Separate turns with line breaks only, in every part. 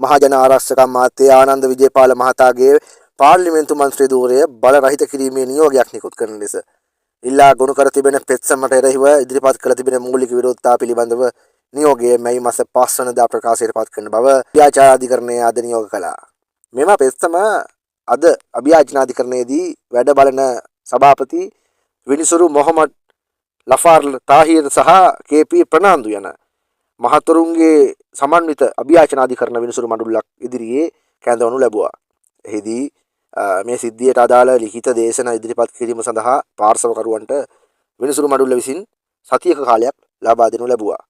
මහජන ආරක්ෂක අමාත්‍ය ආනන්ද විජේපාල මහතාගේ පාර්ලිමේන්තු මන්ත්‍රී ධූරය බල රහිත කිරීමේ නියෝගයක් නිකුත් කරන ලෙස ඉල්ලා ගොනු කර තිබෙන පෙත්සමට එරෙහිව ඉදිරිපත් කළ තිබෙන මූලික විරෝධතා පිළිබඳව නියෝගය මැයි මාස 5 වනදා ප්‍රකාශයට පත් කරන බව අභියාචනාධිකරණය අද නියෝග කළා. මෙම පෙත්සම අද අභියාචනාධිකරණයේදී වැඩ බලන සභාපති විනිසුරු මොහමඩ් ලෆාර් තාහිර් සහ කේ.පී. ප්‍රනාන්දු යන මහතුරුන්ගේ සමන්විත අභියාචනාධිකරණ විනිසුරු මඩුල්ලක් ඉදිරියේ කැඳවනු ලැබුවා. එහිදී මේ සිද්ධියට අදාළ ලිඛිත දේශන ඉදිරිපත් කිරීම සඳහා පාර්ශවකරුවන්ට විනිසුරු මඩුල්ල විසින් සතියක කාලයක් ලබා දෙනු ලැබුවා.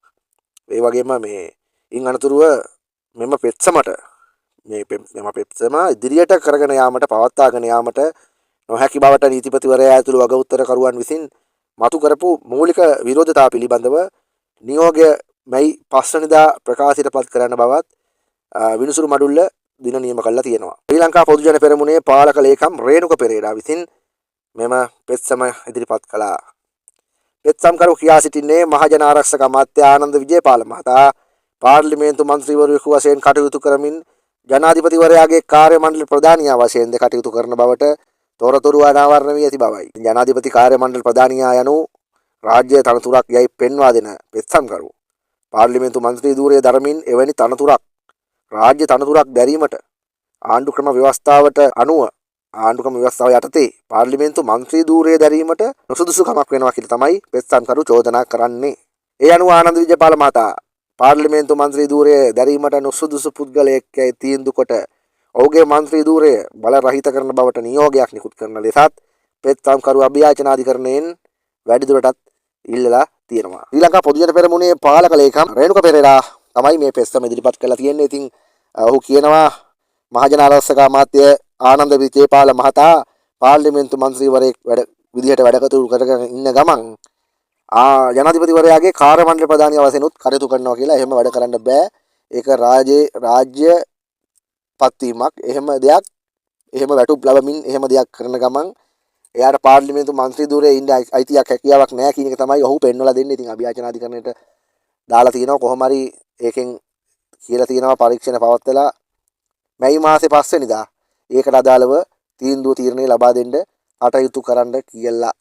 ඒ වගේම මේ ඉන් අනතුරුව මෙම පෙත්සමට මෙම පෙත්සම ඉදිරියට කරගෙන යාමට පවත්වාගෙන යාමට නොහැකි බවට නීතිපතිවරයා ඇතුළු වග උත්තරකරුවන් විසින් මතු කරපු මූලික විරෝධතා පිළිබඳව නියෝගය මැයි 5 වෙනිදා ප්‍රකාශයට පත් කරන්න බවත් විනිසුරු මඩුල්ල දින නියම කළා තියෙනවා. ශ්‍රී ලංකා පොදු ජන පෙරමුණේ පාලක ලේකම් රේණුක පෙරේරා විසින් මෙම පෙත්සම ඉදිරිපත් කළා. පෙත්සම්කරු කියා සිටින්නේ මහජන ආරක්ෂක අමාත්‍ය ආනන්ද විජේපාල මහතා පාර්ලිමේන්තු මන්ත්‍රීවරයෙකු වශයෙන් කටයුතු කරමින් ජනාධිපතිවරයාගේ කාර්ය මණ්ඩල ප්‍රධානියා වශයෙන් කටයුතු කරන බවට තොරතුරු අනාවරණ වී ඇති බවයි. ජනාධිපති කාර්ය මණ්ඩල ප්‍රධානියා යනු රාජ්‍ය තනතුරක් යයි පෙන්වා දෙන පෙත්සම්කරු පාර්ලිමේන්තු මන්ත්‍රී ධූරය දරමින් එවැනි තනතුරක් රාජ්‍ය තනතුරක් දැරීමට ආණ්ඩුක්‍රම ව්‍යවස්ථාවට අනුව ආණ්ඩුක්‍රම ව්‍යවස්ථාව යටතේ පාර්ලිමේන්තු මන්ත්‍රී ධූරය දැරීමට නුසුදුසුකමක් වෙනවා කියලා තමයි පෙත්සම්කරු චෝදනා කරන්නේ. ඒ අනුව ආනන්ද විජේපාල මහතා පාර්ලිමේන්තු මන්ත්‍රී ධූරය දැරීමට නුසුදුසු පුද්ගලයෙක් යයි තීන්දුව කොට ඔහුගේ මන්ත්‍රී ධූරය බල රහිත කරන බවට නියෝගයක් නිකුත් කරන ලෙසත් පෙත්සම්කරු අභියාචනාධිකරණයෙන් වැඩිදුරටත් ඉල්ලලා තියෙනවා. ශ්‍රී ලංකා පොදු ජන පෙරමුණේ පාලක ලේකම් රේණුක පෙරේරා තමයි මේ පෙත්සම ඉදිරිපත් කරලා තියෙන්නේ. ඉතින් ඔහු කියනවා මහජන ආරක්ෂක අමාත්‍ය ආනන්ද විජේපාල මහතා පාර්ලිමේන්තු මන්ත්‍රීවරයෙක් විදිහට වැඩ කටයුතු කරගෙන ඉන්න ගමන් ජනාධිපතිවරයාගේ කාර්ය මණ්ඩල ප්‍රධානිය වශයෙන් උත් කටයුතු කරනවා කියලා. එහෙම වැඩ කරන්න බෑ. ඒක රාජ්‍ය පත්වීමක්. එහෙම දෙයක් එහෙම වැටුප් ලැබමින් එහෙම දෙයක් කරන ගමන් එයාට පාර්ලිමේන්තු මන්ත්‍රී ධූරයේ ඉන්න අයිතියක් හැකියාවක් නැහැ කියන එක තමයි ඔහු පෙන්වලා දෙන්නේ. ඉතින් අභියාචනාධිකරණයට දාලා තිනවා කොහොම හරි ඒකෙන් කියලා තියෙනවා පරීක්ෂණ පවත්වලා මැයි මාසේ 5 වෙනිදා ඒකට අදාළව තීන්දුව තීරණය ලබා දෙන්න කටයුතු කරන්න කියලා.